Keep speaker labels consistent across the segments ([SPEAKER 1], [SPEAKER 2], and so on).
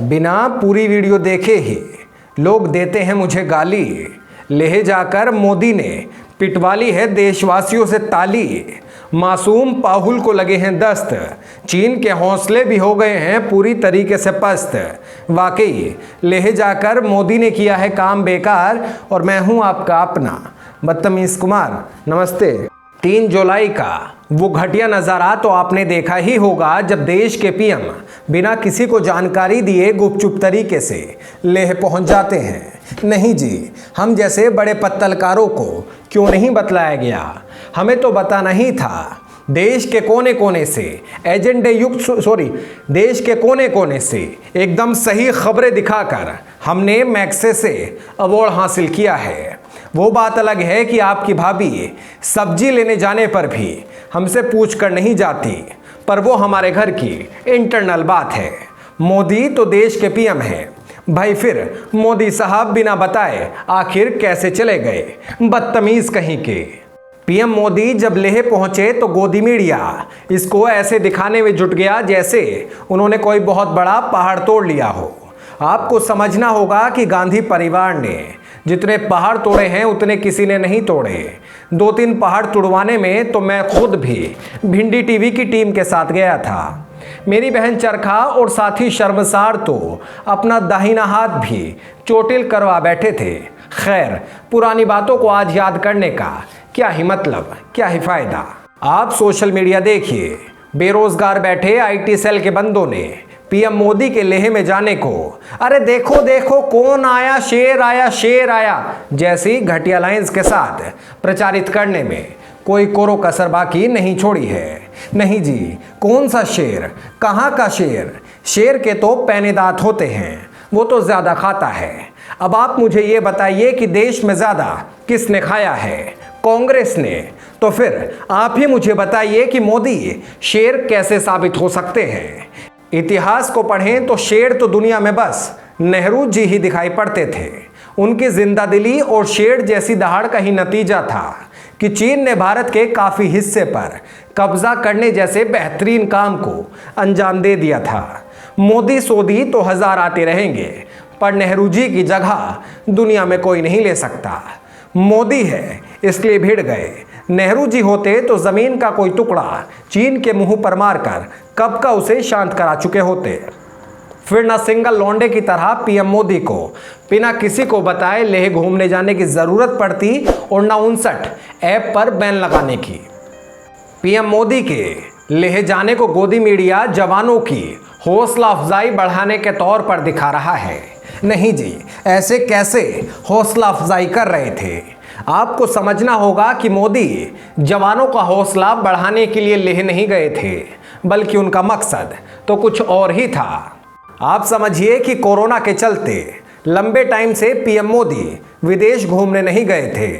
[SPEAKER 1] बिना पूरी वीडियो देखे ही लोग देते हैं मुझे गाली। लेह जाकर मोदी ने पिटवाली है देशवासियों से ताली। मासूम पाहुल को लगे हैं दस्त, चीन के हौसले भी हो गए हैं पूरी तरीके से पस्त। वाकई लेह जाकर मोदी ने किया है काम बेकार, और मैं हूं आपका अपना बदतमीज कुमार। नमस्ते। 3 जुलाई का वो घटिया नज़ारा तो आपने देखा ही होगा जब देश के पीएम बिना किसी को जानकारी दिए गुपचुप तरीके से लेह पहुंच जाते हैं। नहीं जी, हम जैसे बड़े पत्तलकारों को क्यों नहीं बतलाया गया? हमें तो बताना ही था। देश के कोने कोने से देश के कोने कोने से एकदम सही खबरें दिखाकर हमने मैक्से से अवार्ड हासिल किया है। वो बात अलग है कि आपकी भाभी सब्जी लेने जाने पर भी हमसे पूछ कर नहीं जाती, पर वो हमारे घर की इंटरनल बात है। मोदी तो देश के पीएम हैं भाई, फिर मोदी साहब बिना बताए आखिर कैसे चले गए? बदतमीज कहीं के। पीएम मोदी जब लेह पहुंचे तो गोदी मीडिया इसको ऐसे दिखाने में जुट गया जैसे उन्होंने कोई बहुत बड़ा पहाड़ तोड़ लिया हो। आपको समझना होगा कि गांधी परिवार ने जितने पहाड़ तोड़े हैं उतने किसी ने नहीं तोड़े। 2-3 पहाड़ तुड़वाने में तो मैं खुद भी भिंडी टीवी की टीम के साथ गया था। मेरी बहन चरखा और साथी शर्मसार तो अपना दाहिना हाथ भी चोटिल करवा बैठे थे। खैर, पुरानी बातों को आज याद करने का क्या ही मतलब, क्या ही फायदा। आप सोशल मीडिया देखिए, बेरोजगार बैठे आईटी सेल के बंदों ने पीएम मोदी के लेह में जाने को अरे देखो देखो कौन आया, शेर आया जैसी घटिया लाइंस के साथ प्रचारित करने में कोई कोरो कसर बाकी नहीं छोड़ी है। नहीं जी, कौन सा शेर, कहाँ का शेर? शेर के तो पैने दांत होते हैं, वो तो ज़्यादा खाता है। अब आप मुझे ये बताइए कि देश में ज़्यादा किसने खाया है? कांग्रेस ने। तो फिर आप ही मुझे बताइए कि मोदी शेर कैसे साबित हो सकते हैं? इतिहास को पढ़ें तो शेर तो दुनिया में बस नेहरू जी ही दिखाई पड़ते थे। उनकी जिंदादिली और शेर जैसी दहाड़ का ही नतीजा था कि चीन ने भारत के काफ़ी हिस्से पर कब्जा करने जैसे बेहतरीन काम को अंजाम दे दिया था। मोदी सोदी तो 1000 आते रहेंगे, पर नेहरू जी की जगह दुनिया में कोई नहीं ले सकता। मोदी है इसलिए भिड़ गए। नेहरू जी होते तो ज़मीन का कोई टुकड़ा चीन के मुंह पर मारकर कब का उसे शांत करा चुके होते। फिर ना सिंगल लौंडे की तरह पीएम मोदी को बिना किसी को बताए लेह घूमने जाने की ज़रूरत पड़ती और ना 59 ऐप पर बैन लगाने की। पीएम मोदी के लेह जाने को गोदी मीडिया जवानों की हौसला अफजाई बढ़ाने के तौर पर दिखा रहा है। नहीं जी, ऐसे कैसे हौसला अफजाई कर रहे थे? आपको समझना होगा कि मोदी जवानों का हौसला बढ़ाने के लिए लेह नहीं गए थे, बल्कि उनका मकसद तो कुछ और ही था। आप समझिए कि कोरोना के चलते लंबे टाइम से पीएम मोदी विदेश घूमने नहीं गए थे।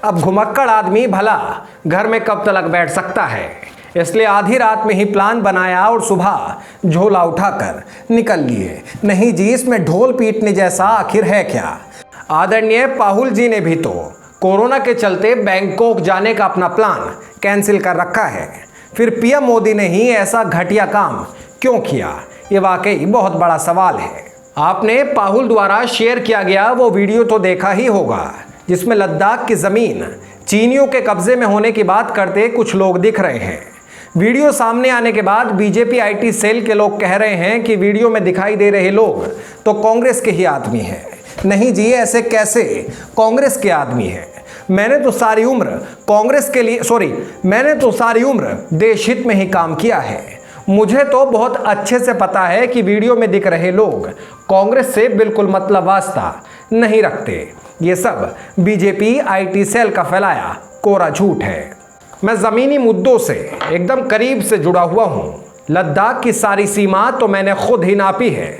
[SPEAKER 1] अब घुमक्कड़ आदमी भला घर में कब तक बैठ सकता है, इसलिए आधी रात में ही प्लान बनाया और सुबह झोला उठाकर निकल लिए। नहीं जी, इसमें ढोल पीटने जैसा आखिर है क्या? आदरणीय पाहुल जी ने भी तो कोरोना के चलते बैंकॉक जाने का अपना प्लान कैंसिल कर रखा है। फिर पीएम मोदी ने ही ऐसा घटिया काम क्यों किया? ये वाकई बहुत बड़ा सवाल है। आपने पाहुल द्वारा शेयर किया गया वो वीडियो तो देखा ही होगा, जिसमें लद्दाख की ज़मीन चीनियों के कब्जे में होने की बात करते कुछ लोग दिख रहे हैं। वीडियो सामने आने के बाद बीजेपी आईटी सेल के लोग कह रहे हैं कि वीडियो में दिखाई दे रहे लोग तो कांग्रेस के ही आदमी हैं। नहीं जी, ऐसे कैसे कांग्रेस के आदमी हैं? मैंने तो सारी उम्र देश हित में ही काम किया है। मुझे तो बहुत अच्छे से पता है कि वीडियो में दिख रहे लोग कांग्रेस से बिल्कुल मतलब वास्ता नहीं रखते। ये सब बीजेपी आईटी सेल का फैलाया कोरा झूठ है। मैं ज़मीनी मुद्दों से एकदम करीब से जुड़ा हुआ हूँ। लद्दाख की सारी सीमा तो मैंने खुद ही नापी है।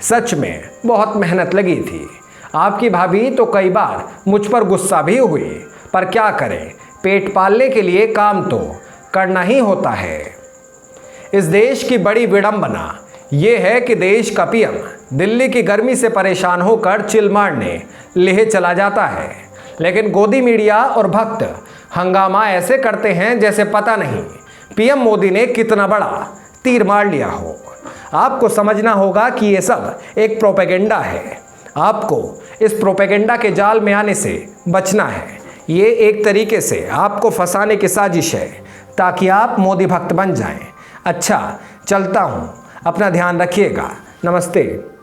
[SPEAKER 1] सच में बहुत मेहनत लगी थी। आपकी भाभी तो कई बार मुझ पर गुस्सा भी हुई, पर क्या करें, पेट पालने के लिए काम तो करना ही होता है। इस देश की बड़ी विडंबना ये है कि देश का पीएम दिल्ली की गर्मी से परेशान होकर चिल मारने लेह चला जाता है, लेकिन गोदी मीडिया और भक्त हंगामा ऐसे करते हैं जैसे पता नहीं पीएम मोदी ने कितना बड़ा तीर मार लिया हो। आपको समझना होगा कि ये सब एक प्रोपेगेंडा है। आपको इस प्रोपेगेंडा के जाल में आने से बचना है। ये एक तरीके से आपको फंसाने की साजिश है ताकि आप मोदी भक्त बन जाएं। अच्छा, चलता हूँ, अपना ध्यान रखिएगा। नमस्ते।